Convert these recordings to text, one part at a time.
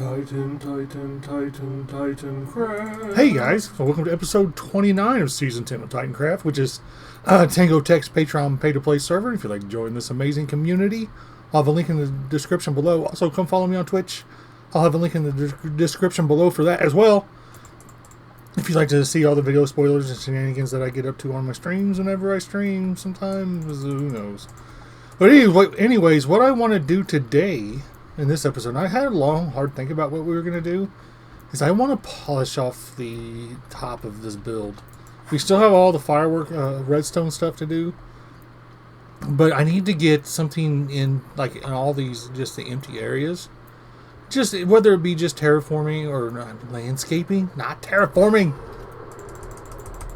Titancraft. Hey guys, so welcome to episode 29 of season 10 of Titancraft, which is Tango Tech's Patreon pay-to-play server. If you'd like to join this amazing community, I'll have a link in the description below. Also, come follow me on Twitch. I'll have a link in the description below for that as well. If you'd like to see all the video spoilers and shenanigans that I get up to on my streams whenever I stream, sometimes, who knows. But anyways, what I want to do today in this episode, I had a long, hard think about what we were going to do, is I want to polish off the top of this build. We still have all the firework, redstone stuff to do, but I need to get something in, like, in all these, just the empty areas. Just, whether it be just terraforming or landscaping, not terraforming.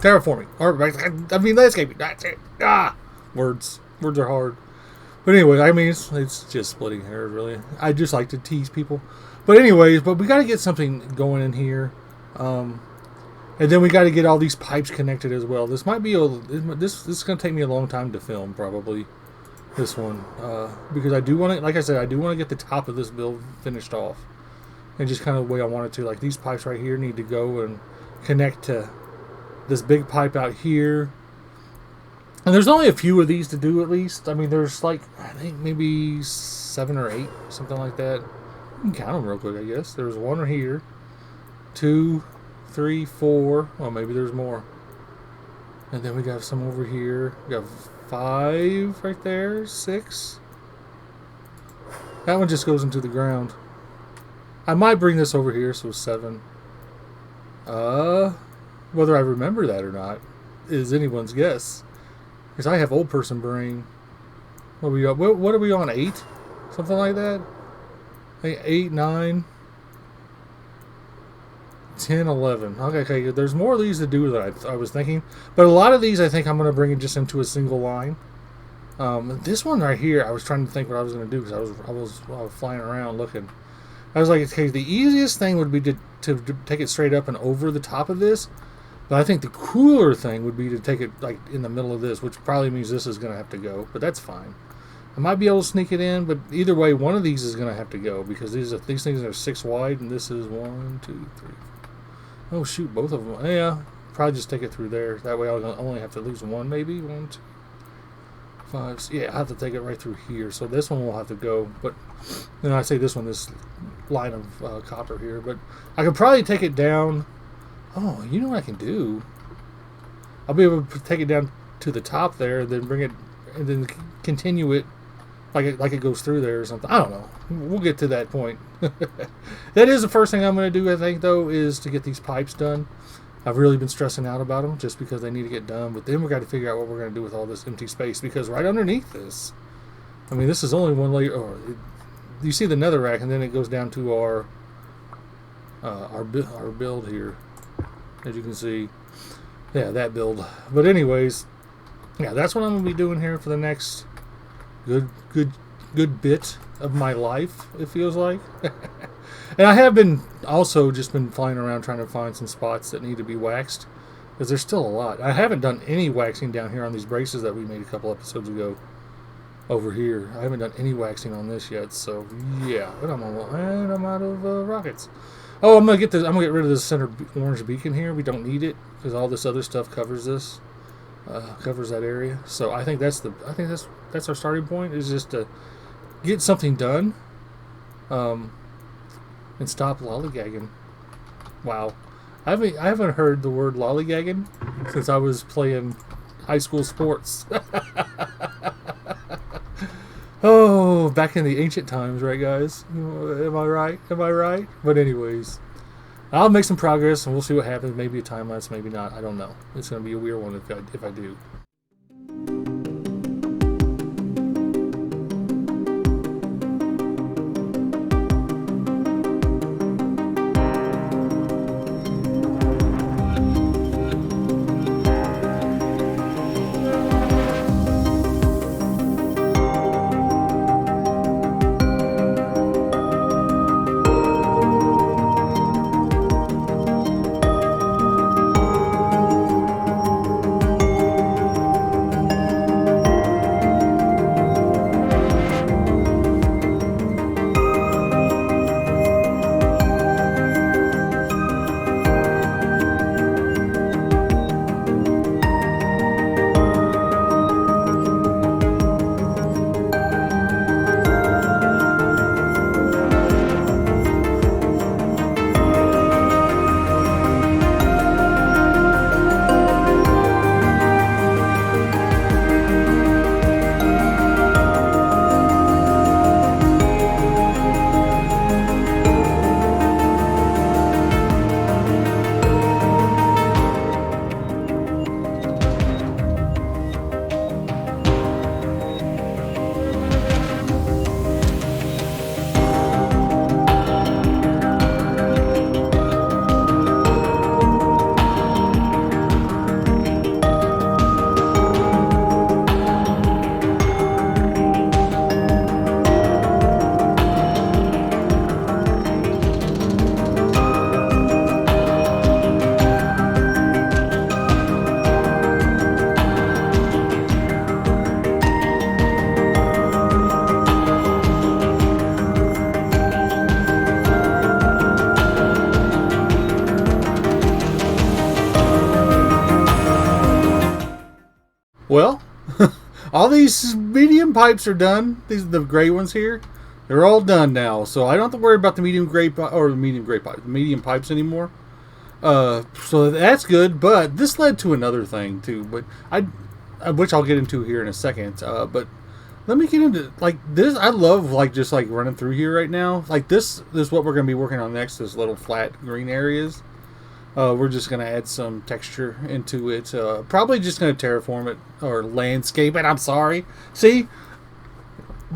Terraforming. Or, I mean, landscaping. That's it. Words are hard. But anyway, I mean, it's just splitting hairs, really. I just like to tease people. But anyways, we got to get something going in here. And then we got to get all these pipes connected as well. This might be this is going to take me a long time to film, probably, this one. Because I do want to, like I said, I do want to get the top of this build finished off. And just kind of the way I want it to. Like, these pipes right here need to go and connect to this big pipe out here. And there's only a few of these to do, at least. I mean, there's like, I think maybe 7 or 8, something like that. You can count them real quick, I guess. There's one right here, 2, 3, 4. Oh, maybe there's more. And then we got some over here. We got 5 right there, 6. That one just goes into the ground. I might bring this over here, so 7. Whether I remember that or not is anyone's guess. Because I have old person brain. What are we on? 8? Something like that? 8, 9, 10, 11. Okay, there's more of these to do than I was thinking. But a lot of these I think I'm going to bring it just into a single line. This one right here, I was trying to think what I was going to do because I was flying around looking. I was like, okay, the easiest thing would be to take it straight up and over the top of this. But I think the cooler thing would be to take it like in the middle of this, which probably means this is going to have to go, but that's fine. I might be able to sneak it in, but either way, one of these is going to have to go because these things are 6 wide, and this is 1, 2, 3. Oh shoot, both of them. Yeah, probably just take it through there. That way, I'll only have to lose one, maybe 1, 2, 5. Yeah, I have to take it right through here. So this one will have to go, but then I say this line of copper here, but I could probably take it down. Oh, you know what I can do? I'll be able to take it down to the top there, and then bring it, and then continue it like it goes through there or something. I don't know. We'll get to that point. That is the first thing I'm going to do, I think, though, is to get these pipes done. I've really been stressing out about them just because they need to get done. But then we've got to figure out what we're going to do with all this empty space, because right underneath this, I mean, this is only one layer. You see the netherrack, and then it goes down to our build here. As you can see, yeah, that build. But anyways, yeah, that's what I'm going to be doing here for the next good bit of my life, it feels like. And I have been also just been flying around trying to find some spots that need to be waxed, because there's still a lot. I haven't done any waxing down here on these braces that we made a couple episodes ago over here. I haven't done any waxing on this yet, so yeah. But I'm out of rockets. Oh, I'm gonna get rid of this center orange beacon here. We don't need it because all this other stuff covers this, covers that area. So I think that's our starting point, is just to get something done, and stop lollygagging. Wow, I haven't heard the word lollygagging since I was playing high school sports. Oh, back in the ancient times, right, guys? Am I right? But anyways, I'll make some progress, and we'll see what happens. Maybe a time lapse, maybe not. I don't know. It's going to be a weird one if I do. Well, all these medium pipes are done. These the gray ones here. They're all done now, so I don't have to worry about the medium gray or the medium pipes anymore. So that's good. But this led to another thing too. But which I'll get into here in a second. But let me get into like this. I love like just like running through here right now. Like this is what we're going to be working on next. This little flat green areas. We're just going to add some texture into it. Probably just going to terraform it or landscape it. I'm sorry. See,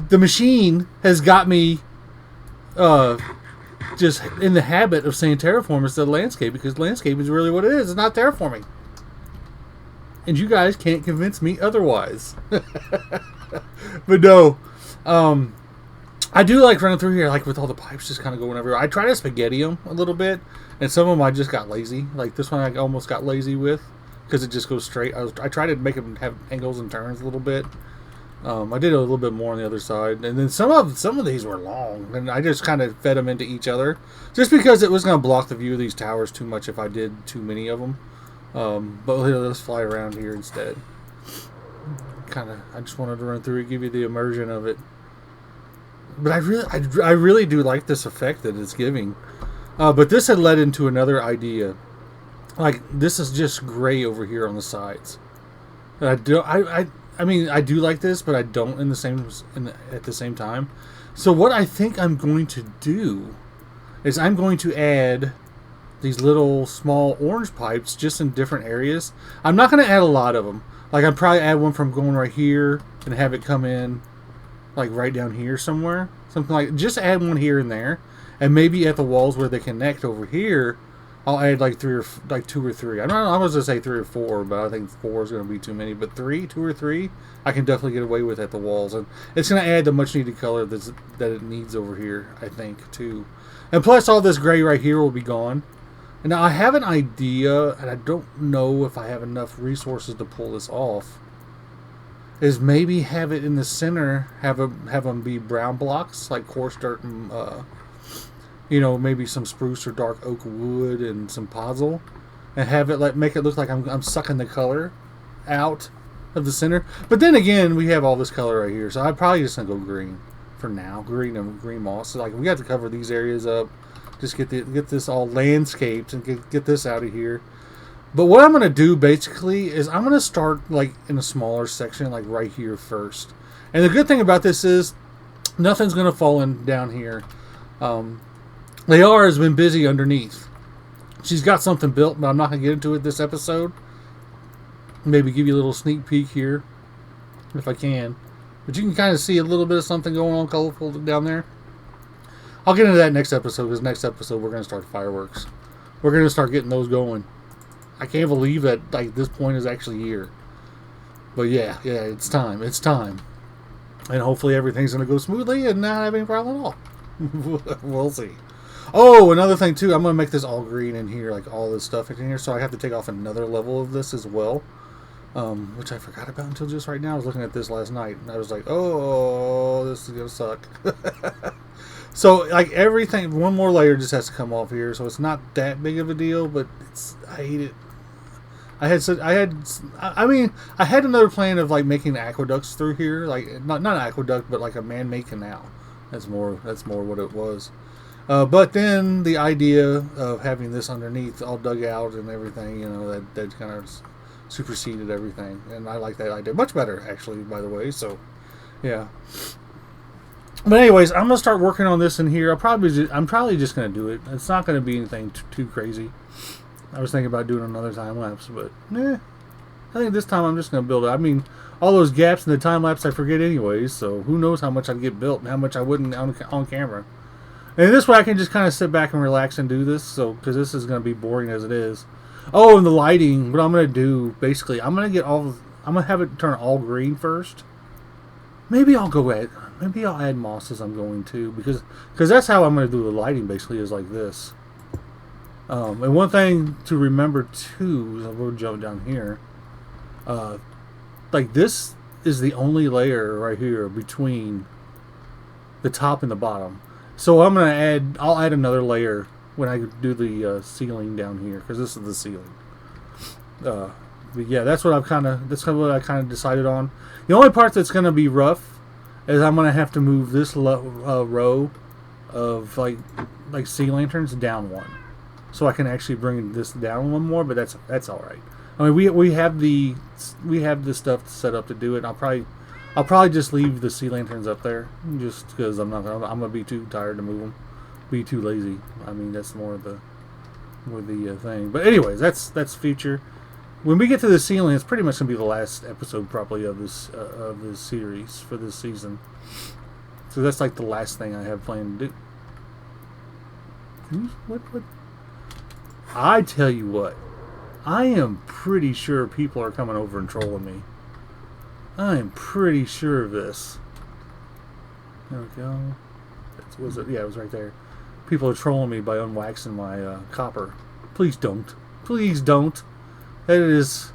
the machine has got me just in the habit of saying terraform instead of landscape because landscape is really what it is. It's not terraforming. And you guys can't convince me otherwise. But no, I do like running through here, like with all the pipes just kind of going everywhere. I try to spaghetti them a little bit, and some of them I just got lazy. Like this one I almost got lazy with because it just goes straight. I tried to make them have angles and turns a little bit. I did a little bit more on the other side, and then some of these were long, and I just kind of fed them into each other, just because it was going to block the view of these towers too much if I did too many of them. But let's fly around here instead. I just wanted to run through it, give you the immersion of it. But I really do like this effect that it's giving. But this had led into another idea. Like this is just gray over here on the sides. And I mean, I do like this, but I don't at the same time. So what I think I'm going to do is I'm going to add these little small orange pipes just in different areas. I'm not going to add a lot of them. Like I'd probably add one from going right here and have it come in like right down here somewhere. Something like, just add one here and there. And maybe at the walls where they connect over here, I'll add like two or three. I was gonna say 3 or 4, but I think 4 is gonna be too many. But 2 or 3, I can definitely get away with at the walls, and it's gonna add the much needed color that it needs over here, I think, too. And plus, all this gray right here will be gone. And now I have an idea, and I don't know if I have enough resources to pull this off. Is maybe have it in the center, have them be brown blocks like coarse dirt and maybe some spruce or dark oak wood and some podzol, and have it make it look like I'm sucking the color out of the center. But then again, we have all this color right here, so I'm probably just gonna go green for now, green and green moss. So like we got to cover these areas up, just get this all landscaped and get this out of here. But what I'm gonna do basically is I'm gonna start like in a smaller section, like right here first. And the good thing about this is nothing's gonna fall in down here. Layara has been busy underneath. She's got something built, but I'm not going to get into it this episode. Maybe give you a little sneak peek here, if I can. But you can kind of see a little bit of something going on colorful down there. I'll get into that next episode, because next episode we're going to start fireworks. We're going to start getting those going. I can't believe that like this point is actually here. But yeah, it's time. It's time. And hopefully everything's going to go smoothly and not have any problem at all. We'll see. Oh, another thing too, I'm going to make this all green in here, like all this stuff in here, so I have to take off another level of this as well, which I forgot about until just right now. I was looking at this last night, and I was like, oh, this is going to suck. So, like, everything, one more layer just has to come off here, so it's not that big of a deal, but I hate it. I had another plan of, like, making aqueducts through here, like, not an aqueduct, but like a man-made canal. That's more what it was. But then the idea of having this underneath all dug out and everything, that kind of superseded everything. And I like that idea much better, actually, by the way. So, yeah. But anyways, I'm going to start working on this in here. I'm probably just going to do it. It's not going to be anything too crazy. I was thinking about doing another time lapse, but I think this time I'm just going to build it. I mean, all those gaps in the time lapse I forget anyways, so who knows how much I'd get built and how much I wouldn't on camera. And this way I can just kind of sit back and relax and do this, because this is going to be boring as it is. Oh, and the lighting, what I'm going to do, basically, I'm going to have it turn all green first. Maybe I'll add moss as I'm going to, because that's how I'm going to do the lighting, basically, is like this. And one thing to remember, too, is we'll jump down here. Like, this is the only layer right here between the top and the bottom. So I'll add another layer when I do the ceiling down here, because this is the ceiling. But yeah, that's what what I kind of decided on. The only part that's going to be rough is I'm going to have to move this row of like sea lanterns down one, so I can actually bring this down one more. But that's all right. I mean, we have the stuff set up to do it. I'll probably just leave the sea lanterns up there, just because I'm gonna be too tired to move them, be too lazy. I mean, that's more the thing. But anyways, that's future. When we get to the ceiling, it's pretty much gonna be the last episode probably of this series for this season. So that's like the last thing I have planned to do. What? I tell you what, I am pretty sure people are coming over and trolling me. I am pretty sure of this. There we go. Was it? Yeah, it was right there. People are trolling me by unwaxing my copper. Please don't. Please don't. There's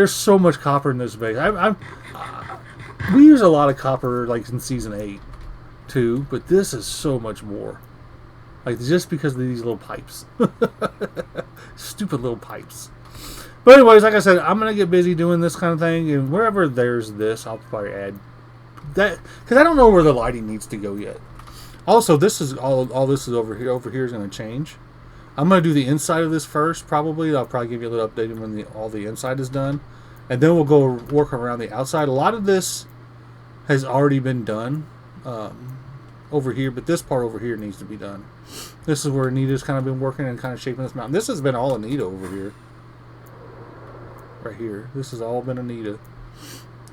so much copper in this base. We use a lot of copper like in season 8 too, but this is so much more. Like just because of these little pipes. Stupid little pipes. But anyways, like I said, I'm going to get busy doing this kind of thing, and wherever there's this, I'll probably add that, because I don't know where the lighting needs to go yet. Also, this is all this is over here. Over here is going to change. I'm going to do the inside of this first, probably. I'll probably give you a little update when all the inside is done. And then we'll go work around the outside. A lot of this has already been done over here, but this part over here needs to be done. This is where Anita's kind of been working and kind of shaping this mountain. This has been all Anita over here. Right here. This has all been Anita.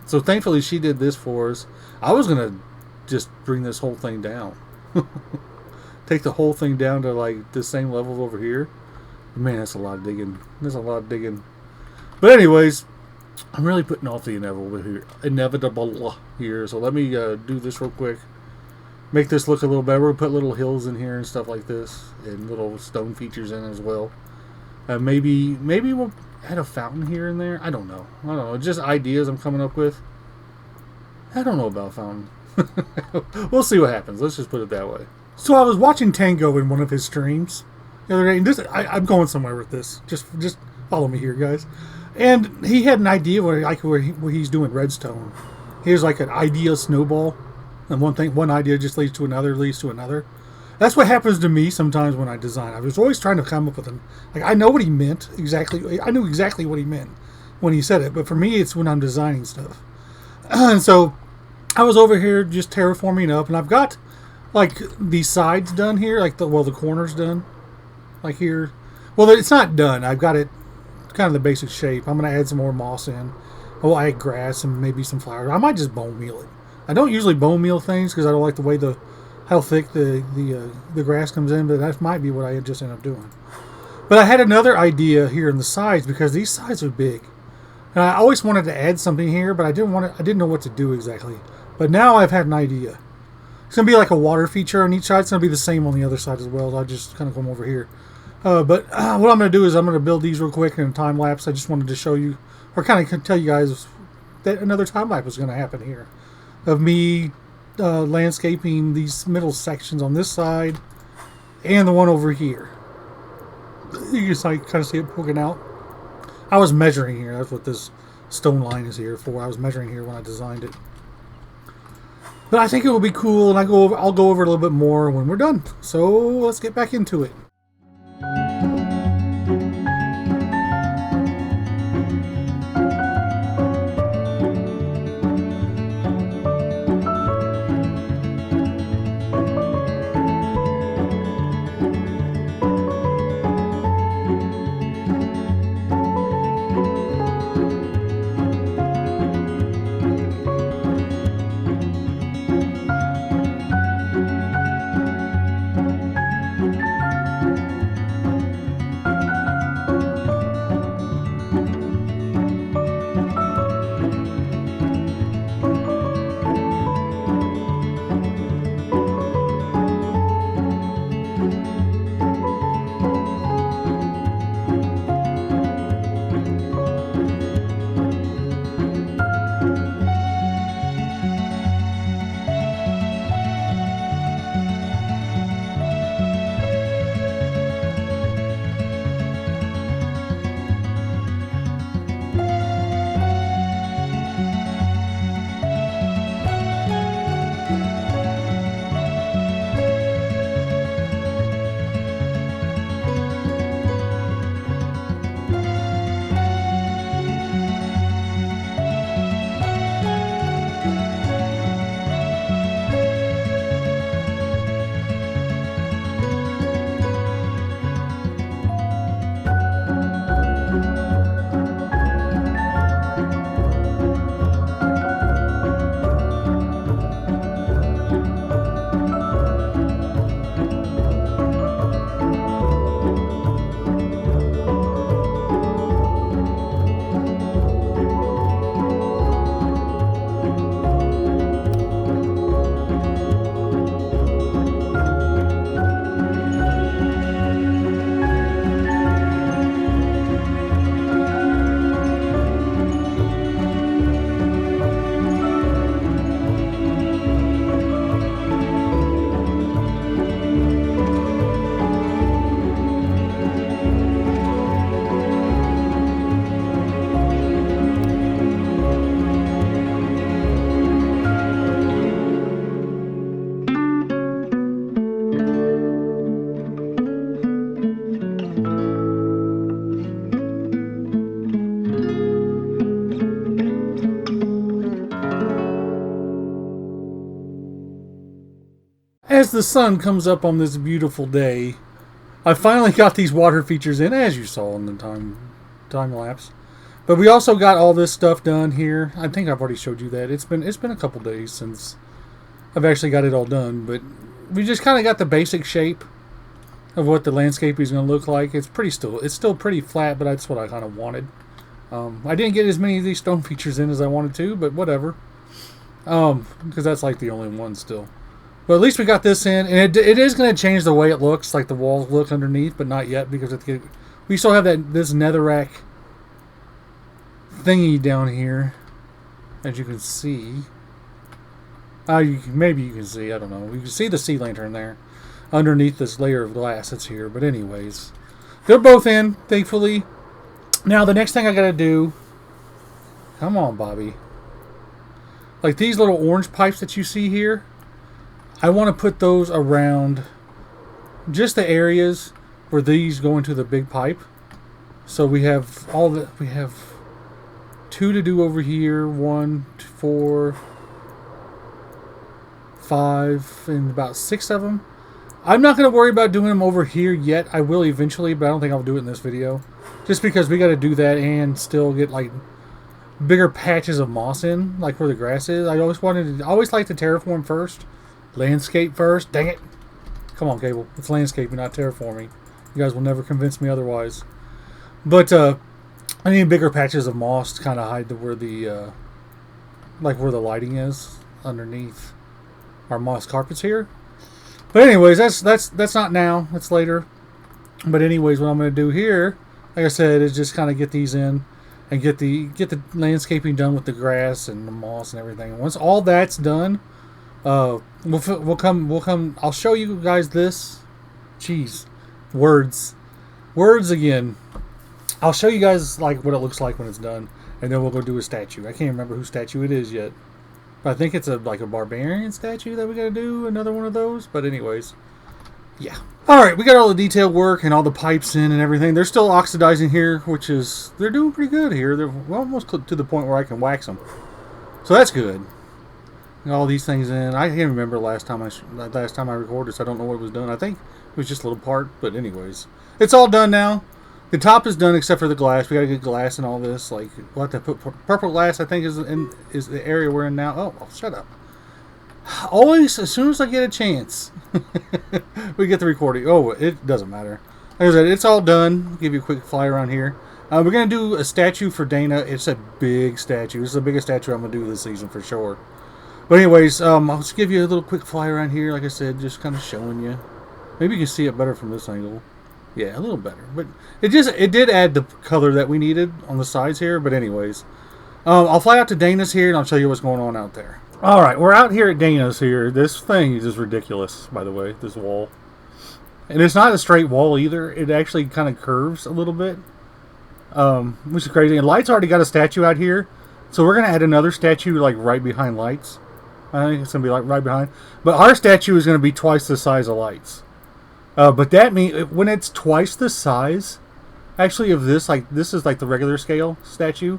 So thankfully she did this for us. I was going to just bring this whole thing down. Take the whole thing down to like the same level over here. Man, that's a lot of digging. There's a lot of digging. But anyways, I'm really putting off the inevitable here. So let me do this real quick. Make this look a little better. We'll put little hills in here and stuff like this, and little stone features in as well. Maybe we'll add a fountain here and there. I don't know. Just ideas I'm coming up with. I don't know about a fountain. We'll see what happens. Let's just put it that way. So I was watching Tango in one of his streams the other day, and I'm going somewhere with this. Just follow me here, guys. And he had an idea where he's doing redstone. Here's like an idea snowball, and one idea just leads to another. That's what happens to me sometimes when I design. I was always trying to come up with I know what he meant exactly. I knew exactly what he meant when he said it, but for me, it's when I'm designing stuff. And so I was over here just terraforming up, and I've got like these sides done here, the corners done, like here. Well, it's not done. I've got it kind of the basic shape. I'm going to add some more moss in. I'll add grass and maybe some flowers. I might just bone meal it. I don't usually bone meal things because I don't like the way how thick the grass comes in, but that might be what I just end up doing. But I had another idea here in the sides because these sides are big, and I always wanted to add something here, but I didn't know what to do exactly. But now I've had an idea. It's gonna be like a water feature on each side. It's gonna be the same on the other side as well. So I'll just kind of come over here. But what I'm gonna do is I'm gonna build these real quick in a time lapse. I just wanted to show you, or kind of tell you guys that another time lapse is gonna happen here of me landscaping these middle sections on this side and the one over here. You just kind of see it poking out. I was measuring here. That's what this stone line is here for. I was measuring here when I designed it. But I think it will be cool, and I'll go over it a little bit more when we're done. So let's get back into it. as the sun comes up on this beautiful day, I finally got these water features in, as you saw in the time lapse. But we also got all this stuff done here. I think I've already showed you that. It's been a couple days since I've actually got it all done. But we just kind of got the basic shape of what the landscape is going to look like. It's still pretty flat, but that's what I kind of wanted. I didn't get as many of these stone features in as I wanted to, but whatever. Because that's like the only one still. But at least we got this in, and it is going to change the way it looks, like the walls look underneath, but not yet, because we still have this netherrack thingy down here, as you can see. Maybe you can see, I don't know. You can see the sea lantern there, underneath this layer of glass that's here. But anyways, they're both in, thankfully. Now, the next thing I got to do, come on, Bobby. Like these little orange pipes that you see here, I want to put those around just the areas where these go into the big pipe. So we have we have 2 to do over here, 1, 4, 5, and about 6 of them. I'm not going to worry about doing them over here yet. I will eventually, but I don't think I'll do it in this video. Just because we got to do that and still get like bigger patches of moss in, like where the grass is. I always like to terraform first. Landscape first. Dang it. Come on, Caable. It's landscaping, not terraforming. You guys will never convince me otherwise. But I need bigger patches of moss to kind of hide where the where the lighting is underneath our moss carpets here. But anyways, that's not now. That's later. But anyways, what I'm going to do here, like I said, is just kind of get these in and get the landscaping done with the grass and the moss and everything. Once all that's done, we'll come. I'll show you guys this. Jeez, words again. I'll show you guys like what it looks like when it's done, and then we'll go do a statue. I can't remember whose statue it is yet, but I think it's like a barbarian statue that we got to do. Another one of those. But anyways, yeah. All right, we got all the detail work and all the pipes in and everything. They're still oxidizing here, which is they're doing pretty good here. They're almost to the point where I can wax them, so that's good. All these things in. I can't remember last time I recorded, so I don't know what was done. I think it was just a little part, but anyways, it's all done now. The top is done except for the glass. We gotta get glass and all this. Like we'll have to put purple glass. I think is the area we're in now. Oh, shut up! Always, as soon as I get a chance, we get the recording. Oh, it doesn't matter. Like I said, it's all done. I'll give you a quick fly around here. We're gonna do a statue for Dana. It's a big statue. This is the biggest statue I'm gonna do this season for sure. But anyways, I'll just give you a little quick fly around here. Like I said, just kind of showing you. Maybe you can see it better from this angle. Yeah, a little better. But it did add the color that we needed on the sides here. But anyways, I'll fly out to Dana's here and I'll show you what's going on out there. All right, we're out here at Dana's here. This thing is just ridiculous, by the way, this wall. And it's not a straight wall either. It actually kind of curves a little bit, which is crazy. And Light's already got a statue out here. So we're going to add another statue like right behind Light's. I think it's going to be like right behind. But our statue is going to be twice the size of Light's. But that means when it's twice the size, actually of this, like this is like the regular scale statue.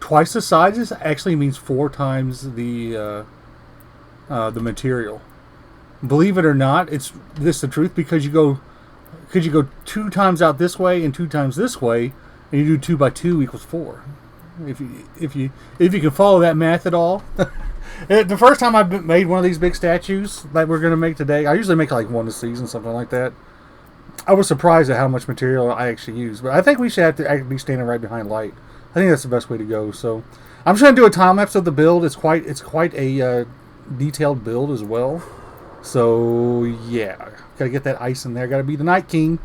Twice the size actually means 4 times the material. Believe it or not, it's the truth because you go 2 times out this way and 2 times this way, and you do 2 by 2 equals 4. If you can follow that math at all. The first time I made one of these big statues that we're going to make today, I usually make like one a season, something like that. I was surprised at how much material I actually use, but I think we should have to be standing right behind Light. I think that's the best way to go. So I'm just going to do a time lapse of the build. It's quite a detailed build as well. So yeah, got to get that ice in there. Got to be the Night King.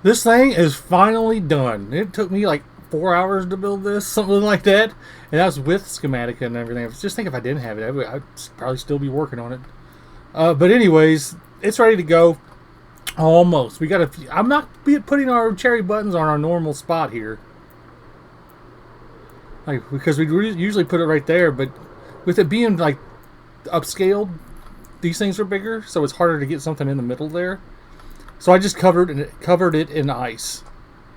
This thing is finally done. It took me like 4 hours to build this, something like that. And that was with schematic and everything. Just think if I didn't have it, I'd probably still be working on it. But anyways, it's ready to go. Almost. We got a few. I'm not putting our cherry buttons on our normal spot here. Like, because we usually put it right there, but with it being like upscaled, these things are bigger, so it's harder to get something in the middle there. So I just covered it in ice,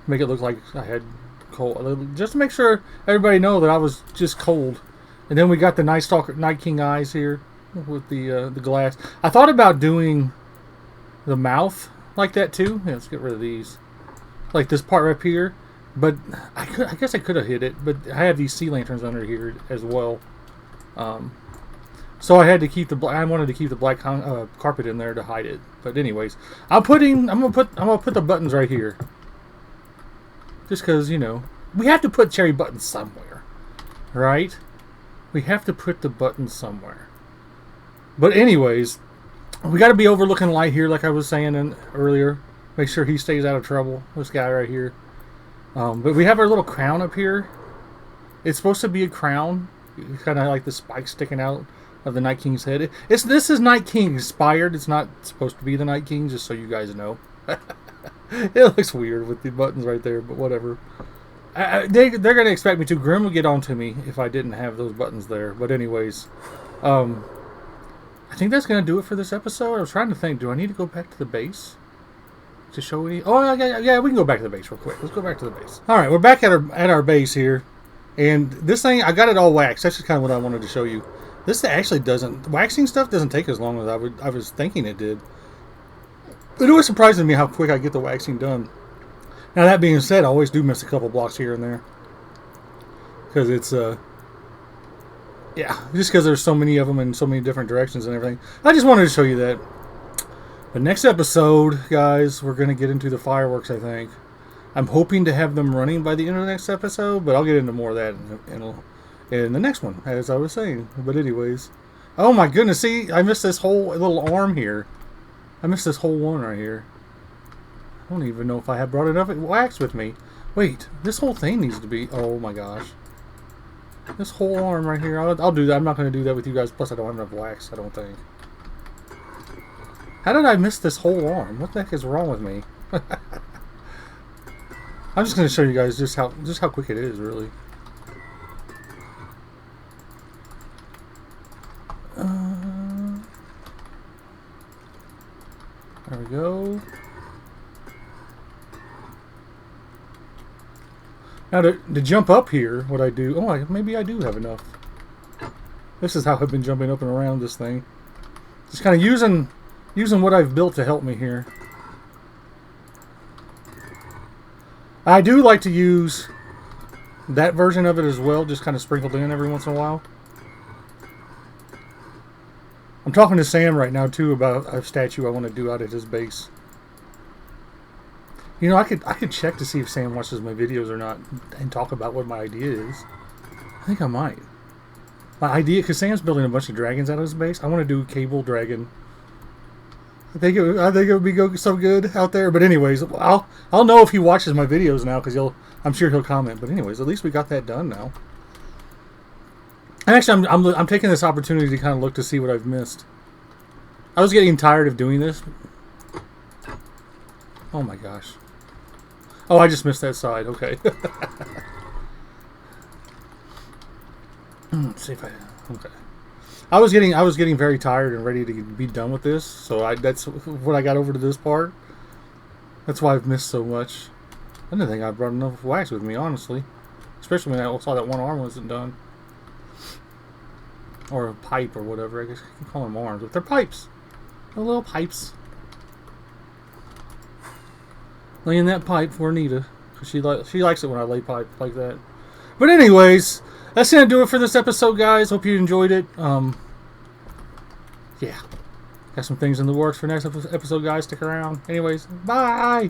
make it look like I had cold, just to make sure everybody know that I was just cold. And then we got the Night King eyes here with the glass. I thought about doing the mouth like that too. Yeah, let's get rid of these, like this part right here. But I guess I could have hit it, but I have these sea lanterns under here as well. So I had to keep I wanted to keep the black carpet in there to hide it. But anyways, I'm gonna put the buttons right here. Just because, you know, we have to put cherry buttons somewhere, right? We have to put the buttons somewhere. But anyways, we got to be overlooking light here, like I was saying earlier. Make sure he stays out of trouble. This guy right here. But we have our little crown up here. It's supposed to be a crown. It's kind of like the spike sticking out of the Night King's head. This is Night King inspired. It's not supposed to be the Night King, just so you guys know. It looks weird with the buttons right there, but whatever. They're going to expect me to. Grim would get on to me if I didn't have those buttons there. But anyways, I think that's going to do it for this episode. I was trying to think, do I need to go back to the base to show any? Oh, yeah, we can go back to the base real quick. Let's go back to the base. All right, we're back at our base here. And this thing, I got it all waxed. That's just kind of what I wanted to show you. This actually doesn't, waxing stuff doesn't take as long as I was thinking it did. But it was surprising me how quick I get the waxing done. Now that being said, I always do miss a couple blocks here and there. Because it's, yeah, just because there's so many of them in so many different directions and everything. I just wanted to show you that. But next episode, guys, we're going to get into the fireworks, I think. I'm hoping to have them running by the end of the next episode, but I'll get into more of that in the next one, as I was saying. But anyways. Oh my goodness, see, I missed this whole little arm here. I missed this whole one right here. I don't even know if I have brought enough wax with me. Wait, this whole thing needs to be... Oh my gosh. This whole arm right here. I'll do that. I'm not going to do that with you guys. Plus, I don't have enough wax, I don't think. How did I miss this whole arm? What the heck is wrong with me? I'm just going to show you guys just how quick it is, really. There we go. Now to jump up here, what I do... Oh, maybe I do have enough. This is how I've been jumping up and around this thing. Just kind of using what I've built to help me here. I do like to use that version of it as well, just kind of sprinkled in every once in a while. I'm talking to Sam right now too about a statue I want to do out at his base. You know, I could check to see if Sam watches my videos or not and talk about what my idea is. I think I might. My idea, because Sam's building a bunch of dragons out of his base. I want to do a Caable dragon. I think it would be so good out there. But anyways, I'll know if he watches my videos now, because I'm sure he'll comment. But anyways, at least we got that done now. And actually, I'm taking this opportunity to kind of look to see what I've missed. I was getting tired of doing this. Oh my gosh. Oh, I just missed that side. Okay. Let's see if okay. I was getting very tired and ready to be done with this, so that's what I got over to this part. That's why I've missed so much. I didn't think I brought enough wax with me, honestly. Especially when I saw that one arm wasn't done. Or a pipe or whatever. I guess you can call them arms, but they're pipes. They're little pipes. Laying that pipe for Anita. Cause she likes it when I lay pipe like that. But anyways, that's going to do it for this episode, guys. Hope you enjoyed it. Yeah. Got some things in the works for next episode, guys. Stick around. Anyways, bye!